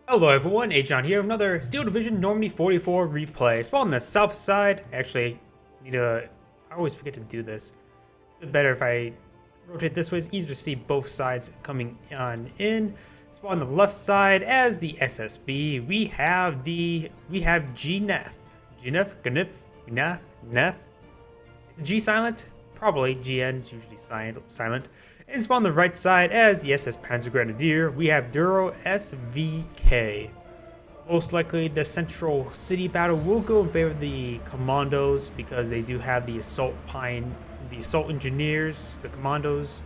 Hello everyone, Agion here with another Steel Division Normandy 44 replay. Spawn on the south side. Actually, I always forget to do this. It's a bit better if I rotate this way. It's easier to see both sides coming on in. Spawn on the left side as the SSB. We have gnef. Gnef. Is G silent? Probably. GN is usually silent. And spawn on the right side as the SS Panzer Grenadier, we have DuroSVK. Most likely the central city battle will go in favor of the commandos because they do have the assault engineers, the commandos.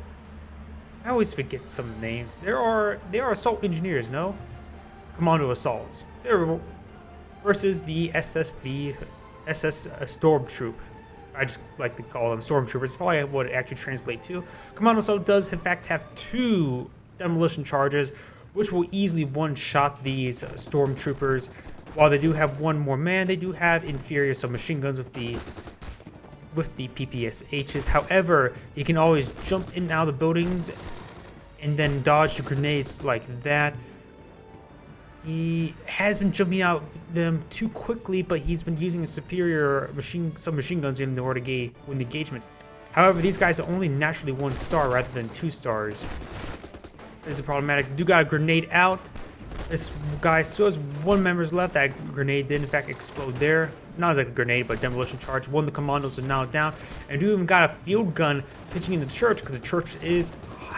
I always forget some names. They are assault engineers, no? Commando assaults. They're versus the SSB, SS Stormtroop. I just like to call them stormtroopers. It's probably what it actually translates to. Commando Assault does in fact have 2 demolition charges, which will easily one-shot these stormtroopers. While they do have 1 more man, they do have inferior submachine guns with the PPSHs. However, he can always jump in and out of the buildings and then dodge the grenades like that. He has been jumping out them too quickly, but he's been using a superior submachine guns in order to win the engagement. However, these guys are only naturally 1 star rather than 2 stars. This is problematic. Do got a grenade out. This guy still has 1 member's left. That grenade did in fact explode there. Not as like a grenade, but demolition charge. 1 of the commandos are now down. And do even got a field gun pitching in the church because the church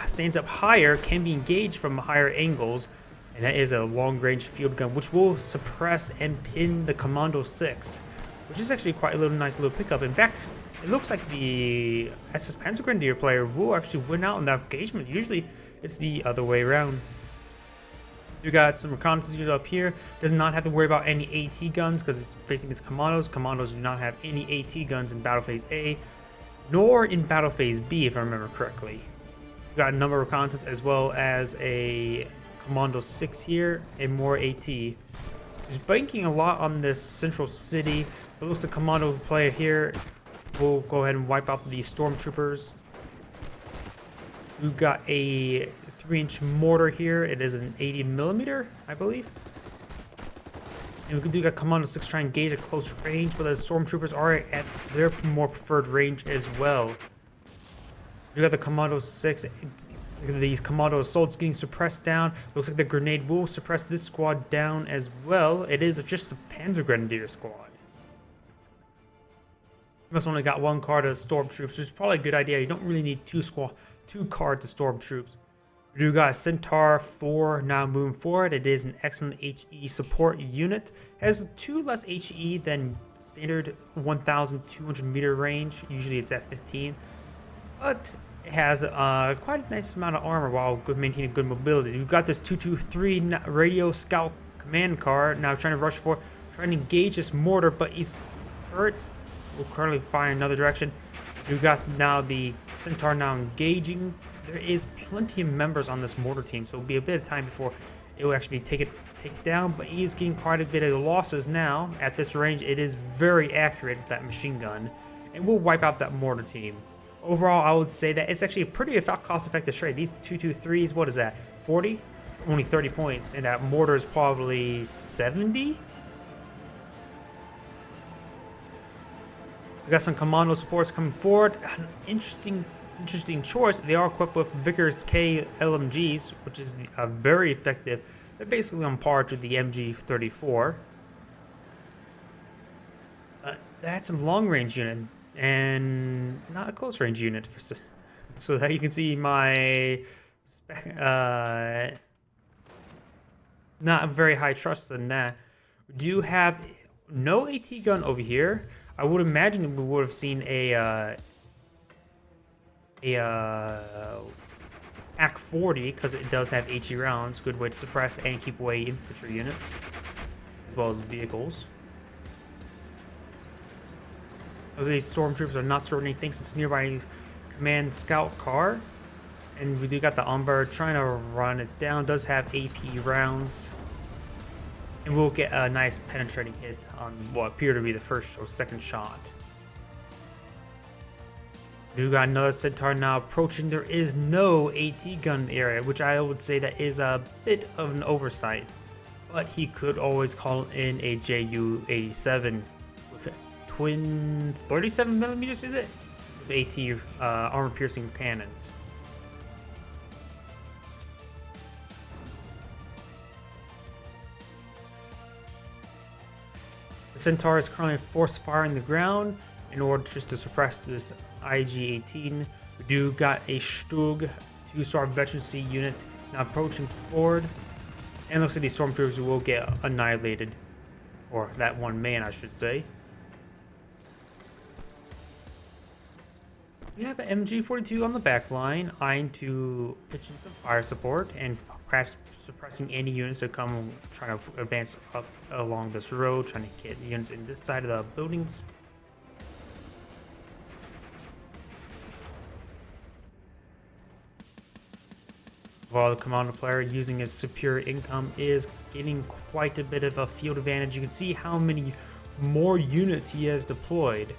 stands up higher, can be engaged from higher angles. And that is a long-range field gun, which will suppress and pin the Commando 6, which is actually quite a nice little pickup. In fact, it looks like the SS Panzer Grenadier player will actually win out in that engagement. Usually, it's the other way around. You got some reconnaissance units up here. Does not have to worry about any AT guns because it's facing its commandos. Commandos do not have any AT guns in Battle Phase A, nor in Battle Phase B, if I remember correctly. You got a number of reconnaissance as well as a Commando 6 here and more AT. He's banking a lot on this central city, but looks like Commando player here will go ahead and wipe out these stormtroopers. We've got a 3-inch mortar here. It is an 80mm, I believe. And we do got Commando 6 trying to engage at close range, but the stormtroopers are at their more preferred range as well. We got the Commando 6. These Commando assaults getting suppressed down. Looks like the grenade will suppress this squad down as well. It is just a Panzer Grenadier squad. You must only got 1 card as stormtroops, which is probably a good idea. You don't really need 2 cards of stormtroops. We do got Centaur 4 now moving forward. It is an excellent HE support unit. It has 2 less HE than standard 1,200 meter range. Usually it's at 15, but it has quite a nice amount of armor while maintaining good mobility. We've got this 223 radio scout command car now trying to engage this mortar, but his turrets will currently fire in another direction. We've got now the Centaur now engaging. There is plenty of members on this mortar team, so it'll be a bit of time before it will actually take down, but he is getting quite a bit of losses now. At this range, it is very accurate with that machine gun, and we'll wipe out that mortar team. Overall, I would say that it's actually a pretty cost-effective trade. These 223s, what is that, 40? Only 30 points, and that mortar is probably 70? We got some commando supports coming forward. An interesting choice. They are equipped with Vickers K LMGs, which is very effective. They're basically on par to the MG34. That's a long-range unit and not a close-range unit. So that you can see my not very high trust in that. We do have no AT gun over here. I would imagine we would have seen a Pack 40 because it does have HE rounds. Good way to suppress and keep away infantry units as well as vehicles. These stormtroopers are not sorting anything since nearby command scout car. And we do got the Umber trying to run it down. Does have AP rounds. And we'll get a nice penetrating hit on what appear to be the first or second shot. We got another Centaur now approaching. There is no AT gun in the area, which I would say that is a bit of an oversight. but he could always call in a Ju-87 with twin 37mm, is it? With AT armor-piercing cannons. The Centaur is currently force firing the ground in order just to suppress this IG-18. We do got a Stug 2-star veterancy unit now approaching forward. And looks like these stormtroopers will get annihilated. Or that one man, I should say. We have an MG42 on the back line, eyeing to pitch in some fire support and perhaps suppressing any units that come trying to advance up along this road, trying to get units in this side of the buildings. While the commander player, using his superior income, is getting quite a bit of a field advantage. You can see how many more units he has deployed.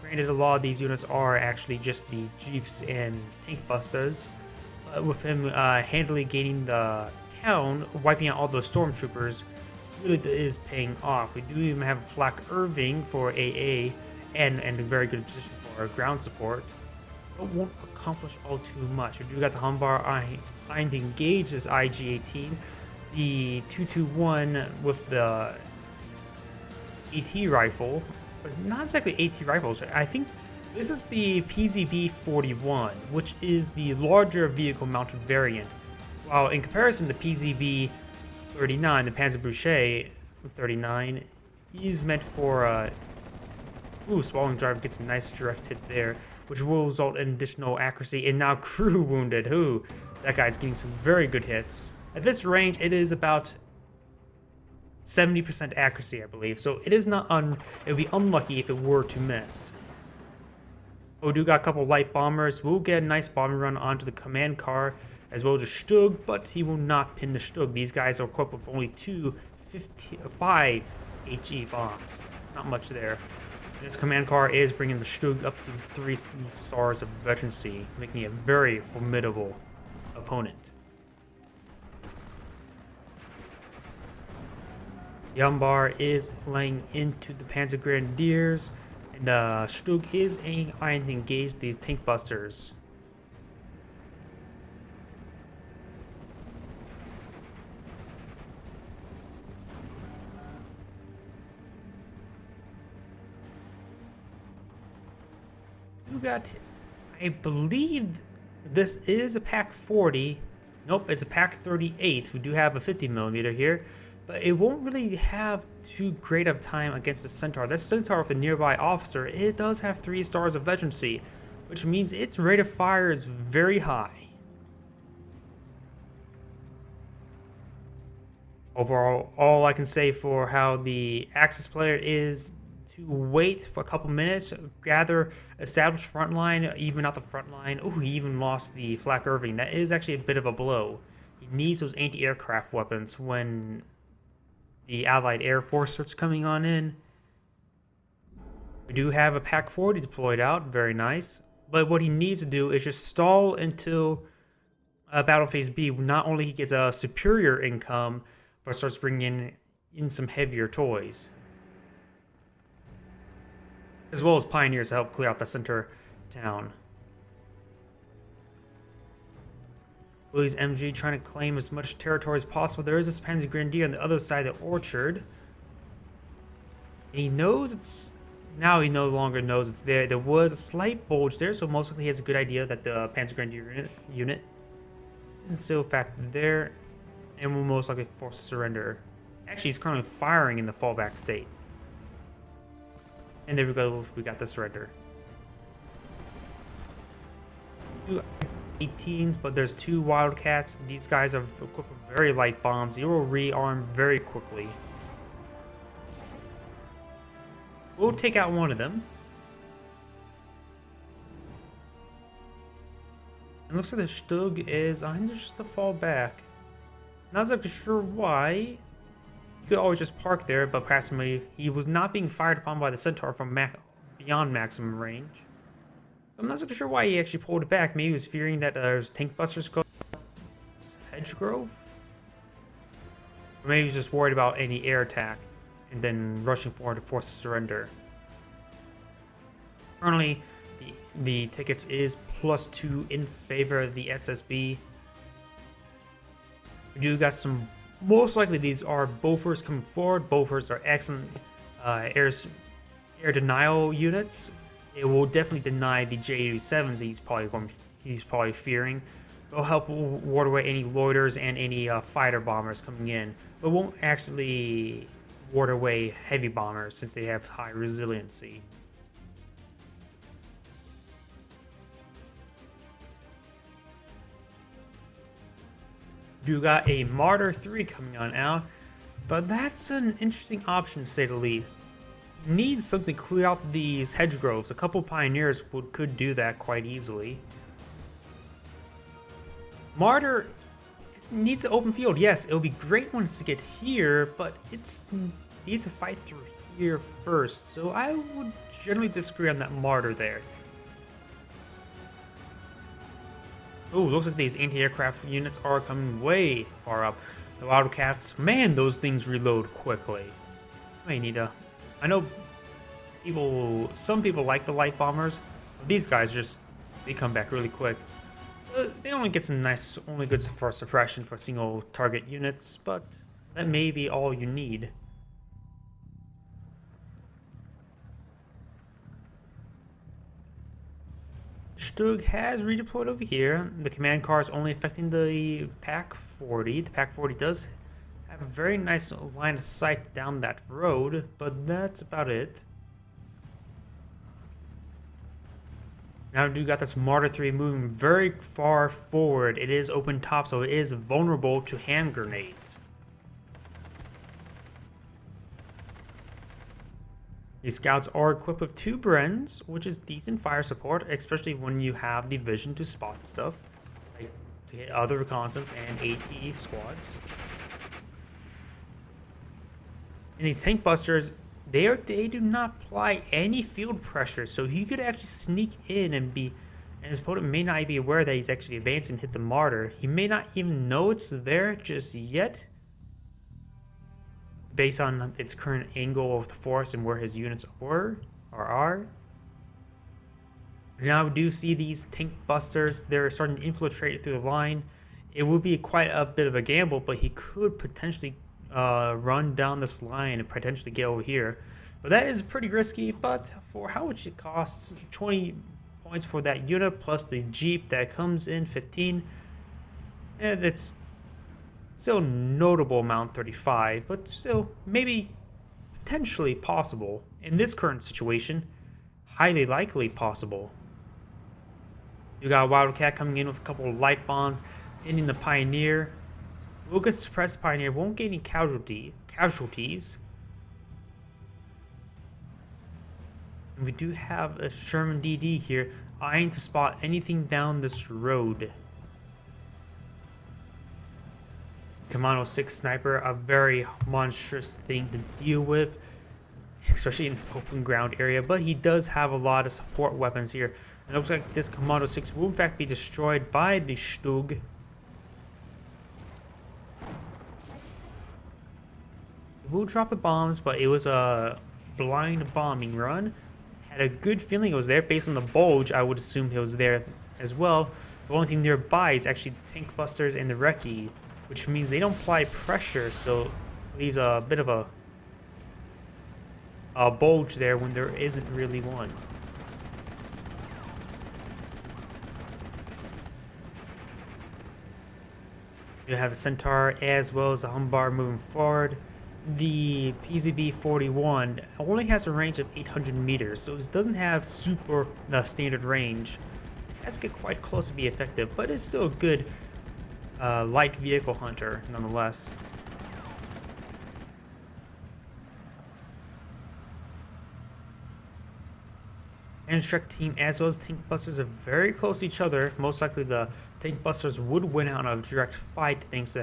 Granted, a lot of these units are actually just the Jeeps and tank busters, but with him handily gaining the town, wiping out all those stormtroopers, really is paying off. We do even have Flak Irving for AA and a very good position for ground support, but won't accomplish all too much. We do got the Humbar eyeing to engage this IG-18, the 221 with the AT rifle, but not exactly AT rifles. I think this is the PZB-41, which is the larger vehicle mounted variant. While in comparison to PZB-39, the Panzerbücher 39, he's meant for Swallowing Drive gets a nice direct hit there, which will result in additional accuracy, and now crew wounded. That guy's getting some very good hits. At this range, it is about 70% accuracy, I believe, so it is not it would be unlucky if it were to miss. We do got a couple light bombers. We'll get a nice bombing run onto the command car, as well as a Stug, but he will not pin the Stug. These guys are equipped with only 5 HE bombs. Not much there. This command car is bringing the Stug up to 3 stars of veterancy, making it a very formidable opponent. The Umbar is laying into the Panzer Grenadiers, and the Stug is eyeing to engage the tank busters. You got, I believe this is a Pack 40. Nope, it's a Pack 38. We do have a 50mm here, but it won't really have too great of time against the Centaur. This Centaur with a nearby officer, it does have 3 stars of veterancy, which means its rate of fire is very high. Overall, all I can say for how the Axis player is to wait for a couple minutes, gather, establish front line, even out the front line. Oh, he even lost the Flak Irving. That is actually a bit of a blow. He needs those anti-aircraft weapons when the Allied Air Force starts coming on in. We do have a Pack 40 deployed out, very nice. But what he needs to do is just stall until Battle Phase B. Not only he gets a superior income, but starts bringing in some heavier toys, as well as Pioneers to help clear out the center town. Willie's MG trying to claim as much territory as possible. There is this Panzer Grenadier on the other side of the orchard. And he knows it's... Now he no longer knows it's there. There was a slight bulge there, so most likely he has a good idea that the Panzer Grenadier unit isn't still in fact there, and will most likely force surrender. Actually, he's currently firing in the fallback state. And there we go, we got the surrender. 2 18s, but there's 2 Wildcats. These guys are equipped with very light bombs. They will rearm very quickly. We'll take out one of them. It looks like the Stug is just to fall back. Not exactly sure why. You could always just park there, but perhaps he was not being fired upon by the Centaur from beyond maximum range. I'm not exactly sure why he actually pulled it back. Maybe he was fearing that there's tank busters going Hedgegrove. Or maybe he's just worried about any air attack and then rushing forward to force surrender. Currently, the tickets is +2 in favor of the SSB. We do got some, most likely these are Bofors coming forward. Bofors are excellent air denial units. It will definitely deny the J-87s he's probably fearing. It'll help ward away any loiters and any fighter bombers coming in, but won't actually ward away heavy bombers since they have high resiliency. You got a Martyr 3 coming on out, but that's an interesting option to say the least. Needs something to clear out these hedgerows. A couple pioneers could do that quite easily. Martyr needs an open field. Yes, it would be great once to get here, but it needs to fight through here first. So I would generally disagree on that Martyr there. Oh, looks like these anti-aircraft units are coming way far up. The Wildcats, man, those things reload quickly. I need a... I know some people like the light bombers, but these guys they come back really quick. They only get some nice, only good for suppression for single target units, but that may be all you need. Stug has redeployed over here. The command car is only affecting the Pack 40. The Pack 40 does have a very nice line of sight down that road, but that's about it. Now we got this Martyr 3 moving very far forward. It is open top, so it is vulnerable to hand grenades. These scouts are equipped with 2 Brens, which is decent fire support, especially when you have the vision to spot stuff, like to hit other reconnaissance and AT squads. And these tank busters, they do not apply any field pressure, so he could actually sneak in and his opponent may not be aware that he's actually advancing and hit the Martyr. He may not even know it's there just yet, based on its current angle of the forest and where his units were or are. Now we do see these tank busters, they're starting to infiltrate through the line. It would be quite a bit of a gamble, but he could potentially run down this line and potentially get over here. But that is pretty risky, but for how much it costs, 20 points for that unit plus the Jeep that comes in 15, and it's still notable amount 35, but still maybe potentially possible. In this current situation, highly likely possible. You got a Wildcat coming in with a couple of light bombs, hitting the Pioneer. We'll get suppressed Pioneer, won't get any casualties. And we do have a Sherman DD here, eyeing to spot anything down this road. Commando 6 Sniper, a very monstrous thing to deal with, especially in this open ground area, but he does have a lot of support weapons here. It looks like this Commando 6 will in fact be destroyed by the Stug. We'll drop the bombs, but it was a blind bombing run. Had a good feeling it was there. Based on the bulge, I would assume it was there as well. The only thing nearby is actually the tank busters and the recce, which means they don't apply pressure, so it leaves a bit of a bulge there when there isn't really one. You have a Centaur as well as a Humbar moving forward. The PZB-41 only has a range of 800 meters, so it doesn't have super standard range. It has to get quite close to be effective, but it's still a good light vehicle hunter nonetheless. And Shrek team as well as tank busters are very close to each other. Most likely the tank busters would win out on a direct fight thanks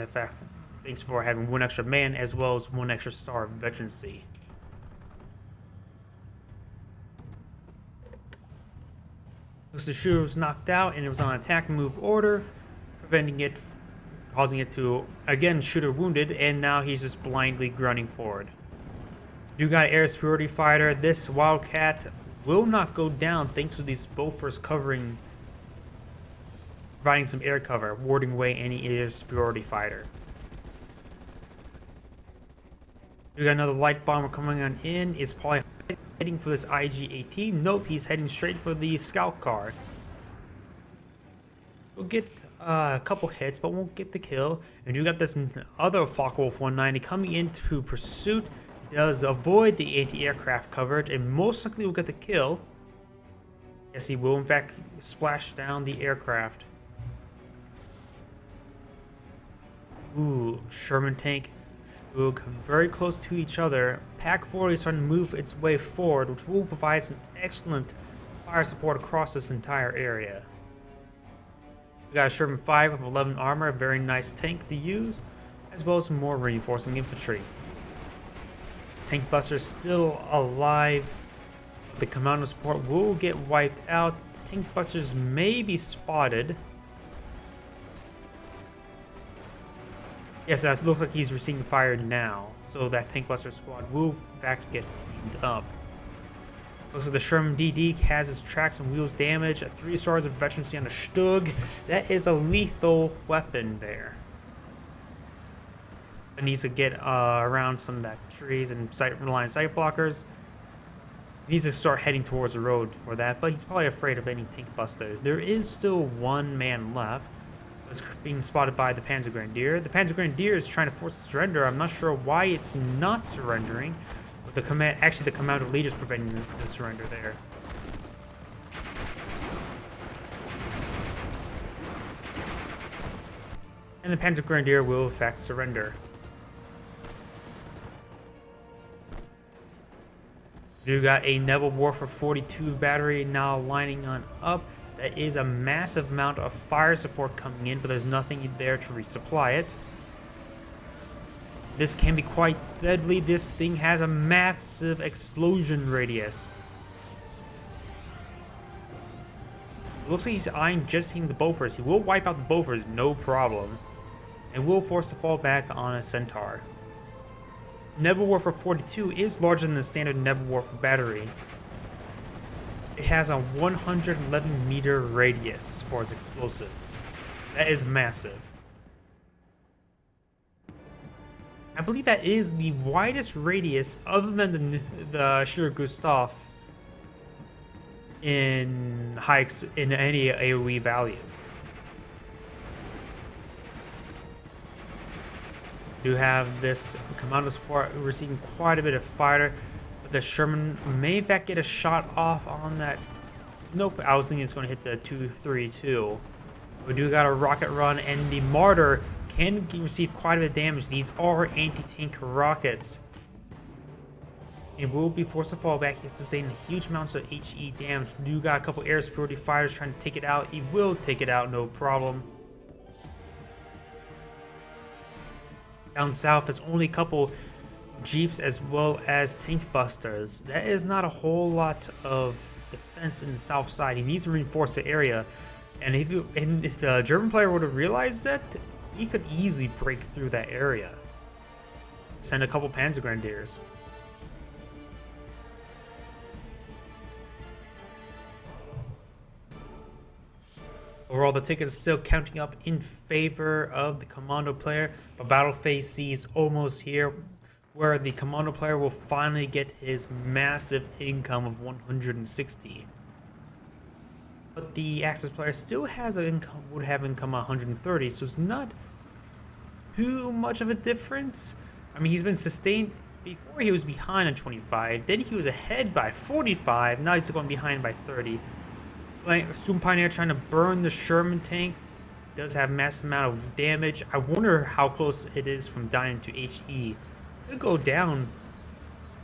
for having 1 extra man as well as 1 extra star of veterancy. Looks the shooter was knocked out and it was on attack move order, preventing it causing it to again shoot her wounded, and now he's just blindly grunting forward. You got air superiority fighter. This Wildcat will not go down thanks to these Bofors covering, providing some air cover, warding away any air superiority fighter. We got another light bomber coming on in. Is probably heading for this IG-18. Nope, he's heading straight for the scout car. We'll get a couple hits, but won't get the kill. And you got this other Focke-Wulf 190 coming into pursuit. He does avoid the anti-aircraft coverage and most likely will get the kill. Yes, he will in fact splash down the aircraft. Ooh, Sherman tank. Very close to each other. Pack 40 is starting to move its way forward, which will provide some excellent fire support across this entire area. We got a Sherman 5 of 11 armor, a very nice tank to use, as well as some more reinforcing infantry. This tank buster is still alive. The commando support will get wiped out. The tank busters may be spotted. Yes, that looks like he's receiving fire now, so that tank buster squad will in fact get cleaned up. Looks like the Sherman DD has its tracks and wheels damaged. 3 stars of veterancy on the Stug. That is a lethal weapon there. It needs to get around some of that trees and reliant sight blockers. He needs to start heading towards the road for that, but he's probably afraid of any tank busters. There is still 1 man left. It's being spotted by the Panzer Grenadier. The Panzer Grenadier is trying to force surrender. I'm not sure why it's not surrendering. But the commander leader is preventing the surrender there. And the Panzer Grenadier will in fact surrender. You got a Naval Warfare 42 battery now lining on up. That is a massive amount of fire support coming in, but there's nothing there to resupply it. This can be quite deadly. This thing has a massive explosion radius. It looks like he's eyeing just hitting the Bofors. He will wipe out the Bofors, no problem. And will force to fall back on a Centaur. Naval Warfare 42 is larger than the standard Naval Warfare battery. It has a 111 meter radius for its explosives. That is massive. I believe that is the widest radius other than the Schiller Gustav in any AoE value. Do have this commando support receiving quite a bit of fire. The Sherman may in fact get a shot off on that. Nope, I was thinking it's going to hit the 232. We do got a rocket run, and the Martyr can receive quite a bit of damage. These are anti-tank rockets. It will be forced to fall back. He's sustained huge amounts of HE damage. Do got a couple air superiority fighters trying to take it out. He will take it out, no problem. Down south, there's only a couple Jeeps as well as tank busters. That is not a whole lot of defense in the south side. He needs to reinforce the area, and if the German player would have realized that, he could easily break through that area. Send a couple Panzer Grenadiers. Overall, the ticket is still counting up in favor of the Commando player, but battle phase C is almost here, where the Commando player will finally get his massive income of 160. But the Axis player still has an income, would have income 130, so it's not too much of a difference. I mean, he's been sustained. Before he was behind on 25, then he was ahead by 45, now he's going behind by 30. Zoom Pioneer trying to burn the Sherman tank. Does have massive amount of damage. I wonder how close it is from dying to HE. Could go down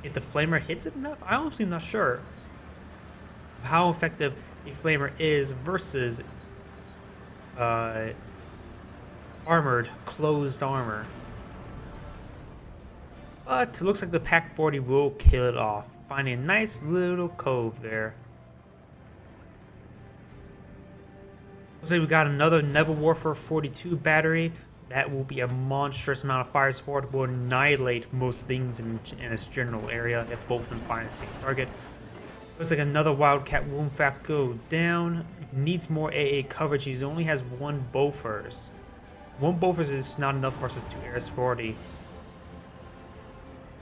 if the Flamer hits it enough. I'm honestly not sure how effective a Flamer is versus armored, closed armor. But it looks like the Pack 40 will kill it off, finding a nice little cove there. Looks like we got another Naval Warfare 42 battery. That will be a monstrous amount of fire support. Will annihilate most things in its general area if both of them find the same target. Looks like another Wildcat will in fact go down. He needs more AA coverage. He only has one Bofors. One Bofors is not enough versus two S40.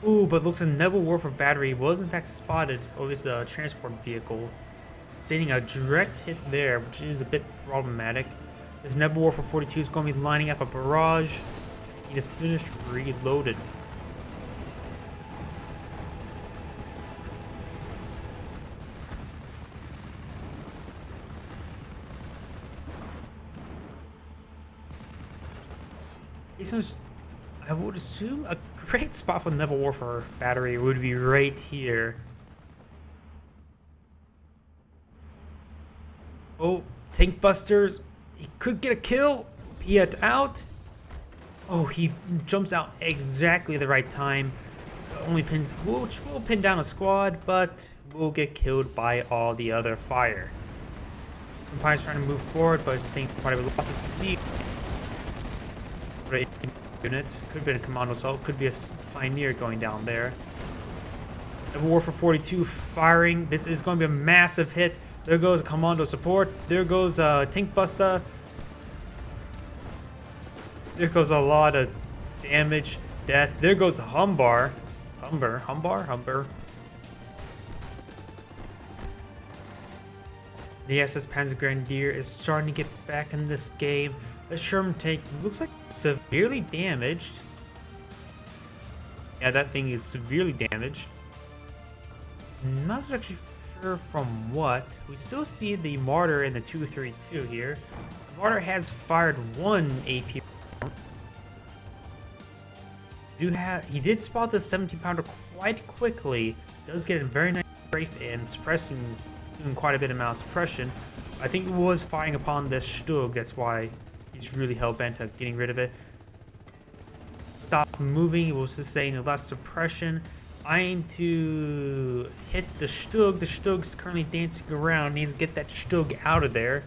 Ooh, but looks like Nebel Warfare battery was in fact spotted, or at least the transport vehicle. Sending a direct hit there, which is a bit problematic. This Nebel Warfare 42 is going to be lining up a barrage. Just need to finish reloaded. I would assume a great spot for the Nebel Warfare battery would be right here. Oh, tank busters. He could get a kill. Piet out. Oh, he jumps out exactly the right time. Only pins. We'll pin down a squad, but we'll get killed by all the other fire. Empire's trying to move forward, but it's the same part of losses. Deep. Unit. Could have been a commando assault. Could be a pioneer going down there. Nebel Warfare 42 firing. This is going to be a massive hit. There goes commando support. There goes tank buster. There goes a lot of damage, death. There goes the Humber. The SS Panzer Grenadier is starting to get back in this game. The Sherman tank looks like severely damaged. Yeah, that thing is severely damaged. Not actually sure from what. We still see the Martyr in the 232 here. The Martyr has fired one AP. He did spot the 17-pounder quite quickly. Does get a very nice strafe in, suppressing, doing quite a bit amount of suppression. I think it was firing upon this Stug, that's why he's really hell-bent on getting rid of it. Stop moving, it will sustain less suppression. Eyeing to hit the Stug. The Stug's currently dancing around, needs to get that Stug out of there.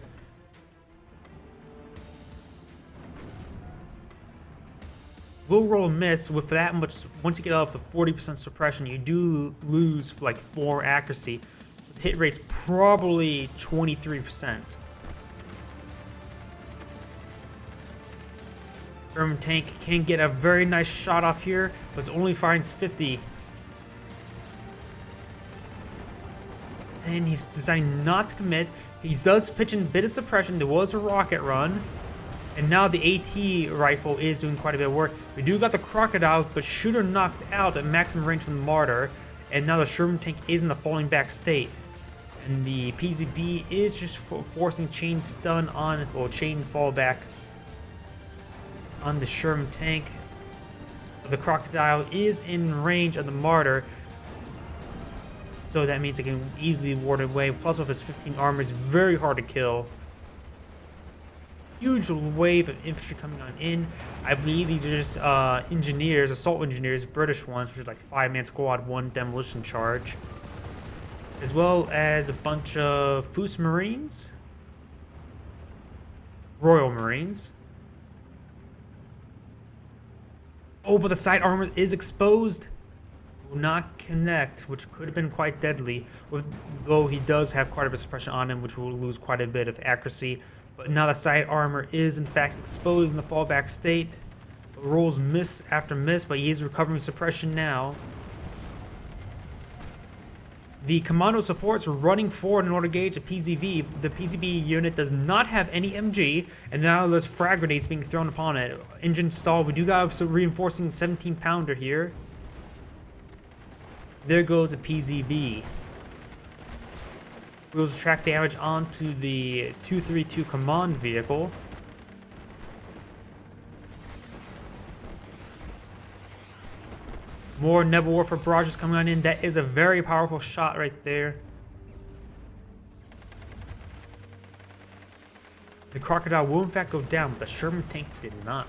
Will roll a miss. With that much, once you get up to 40% suppression, you do lose like 4 accuracy. So the hit rate's probably 23%. German tank can get a very nice shot off here, but it only finds 50. And he's deciding not to commit. He does pitch in a bit of suppression. There was a rocket run. And now the AT rifle is doing quite a bit of work. We do got the Crocodile, but Shooter knocked out at maximum range from the Martyr. And now the Sherman tank is in the falling back state. And the PZB is just forcing chain stun on, or chain fallback on the Sherman tank. The Crocodile is in range of the Martyr. So that means it can easily ward away. Plus with his 15 armor, it's very hard to kill. Huge wave of infantry coming on in. I believe these are just engineers, assault engineers, British ones, which is like 5-man squad, 1 demolition charge. As well as a bunch of Foos Marines. Royal Marines. Oh, but the side armor is exposed. Will not connect, which could have been quite deadly. Though he does have quite a bit of suppression on him, which will lose quite a bit of accuracy. But now the side armor is in fact exposed in the fallback state. Rolls miss after miss, but he is recovering suppression now. The commando supports running forward in order to gauge the PZB. The PZB unit does not have any MG, and now there's frag grenades being thrown upon it. Engine stall. We do got some reinforcing 17-pounder here. There goes a PZB. We'll track damage onto the 232 command vehicle. More Nebel Warfare barrages coming on in. That is a very powerful shot right there. The Crocodile will in fact go down, but the Sherman tank did not.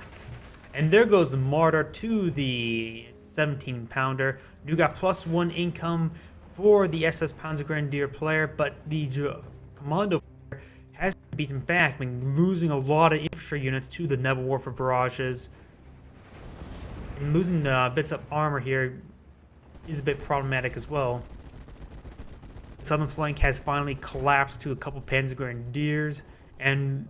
And there goes the Martyr to the 17-pounder. You got +1 income for the SS Panzer Grenadier player, but the Commando has to beaten back, I mean, losing a lot of infantry units to the Nebel Warfare barrages. And losing bits of armor here is a bit problematic as well. The southern flank has finally collapsed to a couple Panzer Grenadiers, and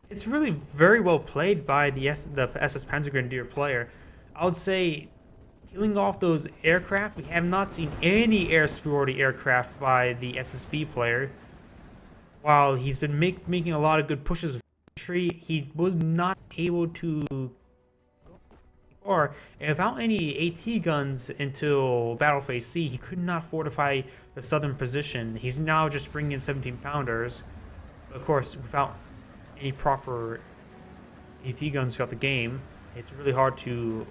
it's really very well played by the SS Panzer Grenadier player. I would say, killing off those aircraft, we have not seen any air superiority aircraft by the SSB player. While he's been making a lot of good pushes with infantry, he was not able to or without any AT guns until Battle Phase C, he could not fortify the southern position. He's now just bringing in 17 pounders. But of course, without any proper AT guns throughout the game, it's really hard to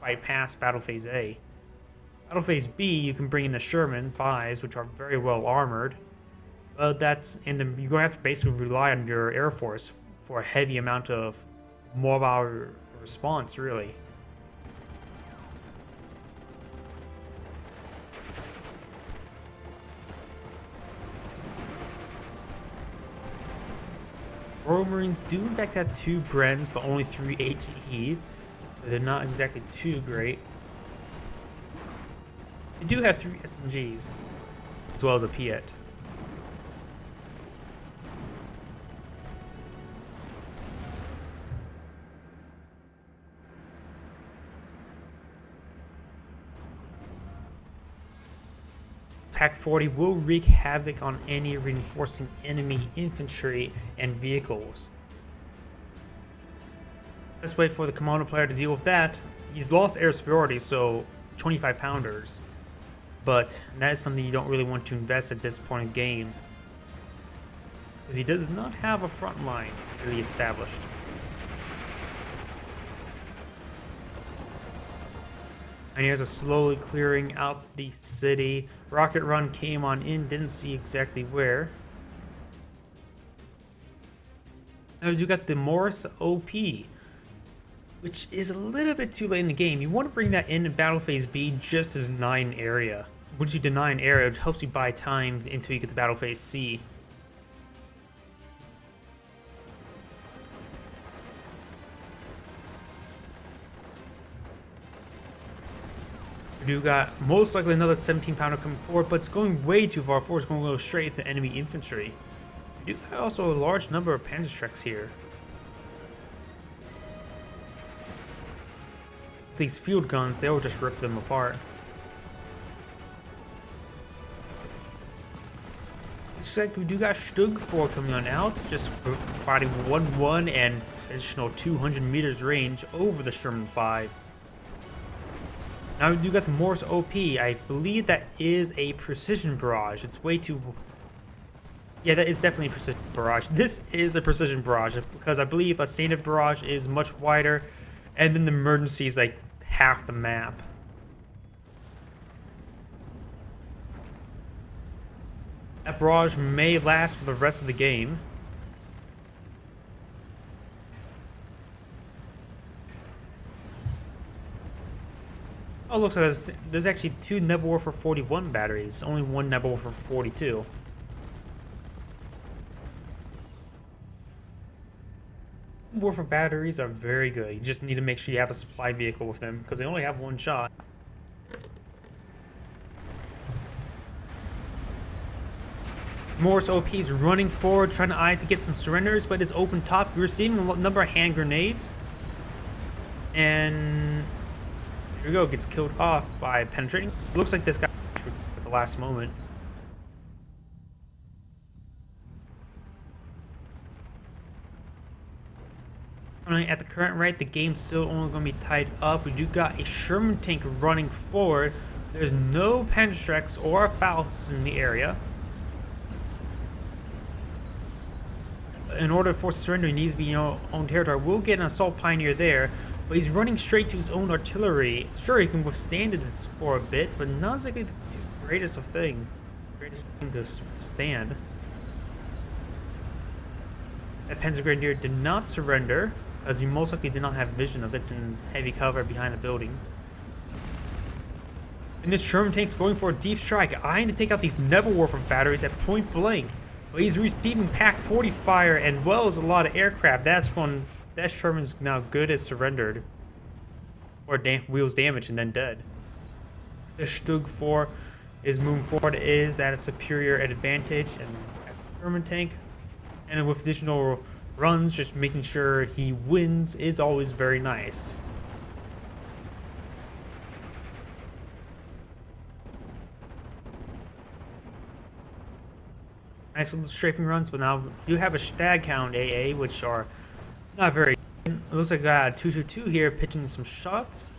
fight past Battle Phase A. Battle Phase B, you can bring in the Sherman 5s, which are very well armored. And then you're going to have to basically rely on your Air Force for a heavy amount of mobile response, really. Royal Marines do in fact have 2 Brens, but only 3 HE, so they're not exactly too great. They do have 3 SMGs, as well as a Piet. Pack 40 will wreak havoc on any reinforcing enemy infantry and vehicles. Best way for the commando player to deal with that, he's lost air superiority, so 25 pounders. But that is something you don't really want to invest at this point in the game, because he does not have a front line really established. And here's a slowly clearing out the city. Rocket Run came on in, didn't see exactly where. Now we do got the Morris OP, which is a little bit too late in the game. You want to bring that in Battle Phase B just to deny an area. Once you deny an area, it helps you buy time until you get to Battle Phase C. We do got most likely another 17 pounder coming forward, but it's going way too far forward. It's going to go straight into enemy infantry. We do got also a large number of Panzerschrecks here. These field guns, they'll just rip them apart. Looks like we do got Stug 4 coming on out, just providing 1-1 and additional 200 meters range over the Sherman 5. Now we do got the Morse OP. I believe that is a precision barrage. It's way too... Yeah, that is definitely a precision barrage. This is a precision barrage because I believe a standard barrage is much wider, and then the emergency is like half the map. That barrage may last for the rest of the game. Oh, looks like there's actually 2 Nebel Warfare 41 batteries. Only 1 Nebel Warfare 42. Warfare batteries are very good. You just need to make sure you have a supply vehicle with them, because they only have 1 shot. Morris OP is running forward, trying to get some surrenders, but is open top. You're receiving a number of hand grenades. And... here we go, gets killed off by penetrating. Looks like this guy at the last moment. At the current rate, the game's still only going to be tied up. We do got a Sherman tank running forward. There's no Panzerschrecks or Fausts in the area. In order to force surrender, he needs to be in his own territory. We'll get an Assault Pioneer there. But he's running straight to his own artillery. Sure, he can withstand it for a bit, but not exactly the greatest thing to stand. That Panzer Grenadier did not surrender, because he most likely did not have vision of it's in heavy cover behind a building. And this Sherman tank's going for a deep strike, eyeing to take out these Nebel Warfare batteries at point blank. But he's receiving Pack 40 fire and well as a lot of aircraft. That Sherman's now good as surrendered. Or wheels damage and then dead. The Stug 4 is moving forward, is at a superior advantage and at the Sherman tank. And with additional runs, just making sure he wins is always very nice. Nice little strafing runs, but now you have a stag count AA, which are not very good. It looks like I got a 222 here pitching some shots.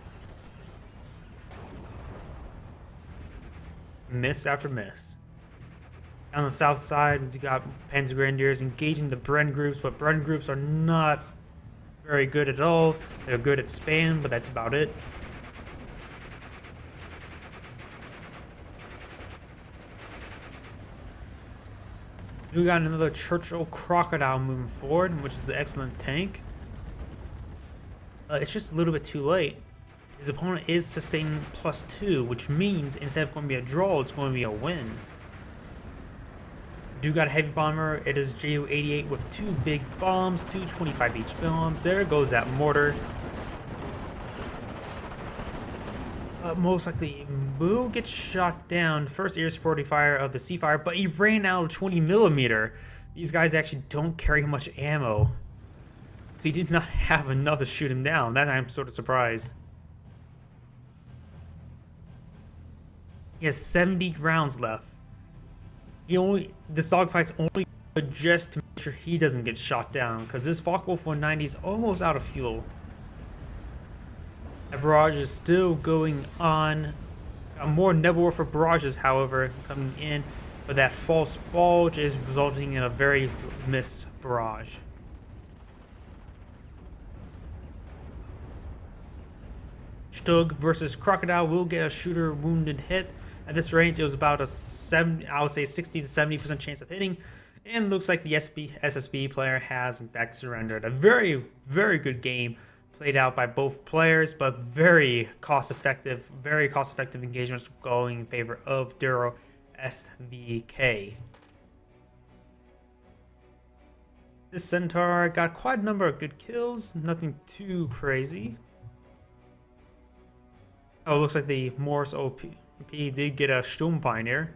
Miss after miss. On the south side, you got Panzer Grenadiers engaging the Bren groups, but Bren groups are not very good at all. They're good at spam, but that's about it. We got another Churchill Crocodile moving forward, which is an excellent tank. It's just a little bit too late. His opponent is sustaining +2, which means instead of going to be a draw, it's going to be a win. Do got a heavy bomber. It is Ju-88 with 2 big bombs, 225 each bombs. There goes that mortar. Most likely, Moo gets shot down. First air supporting fire of the C-fire, but he ran out of 20mm. These guys actually don't carry much ammo. So he did not have enough to shoot him down. That I'm sort of surprised. He has 70 rounds left. This dogfight's only good just to make sure he doesn't get shot down, because this Focke-Wulf 190 is almost out of fuel. That barrage is still going on. More Nebelwerfer barrages, however, coming in, but that false bulge is resulting in a very missed barrage. Stug versus Crocodile will get a shooter wounded hit. At this range, it was about I would say 60 to 70% chance of hitting, and looks like the SSB player has in fact surrendered. A very, very good game played out by both players, but very cost-effective engagements going in favor of DuroSVK. This Centaur got quite a number of good kills, nothing too crazy. Oh, it looks like the Morse OP did get a Sturm Pioneer.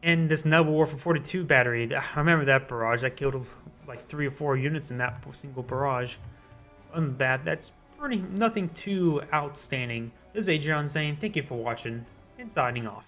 And this Nebelwerfer 42 battery, I remember that barrage, that killed like 3 or 4 units in that single barrage. Other than that, that's nothing too outstanding. This is Agion saying thank you for watching and signing off.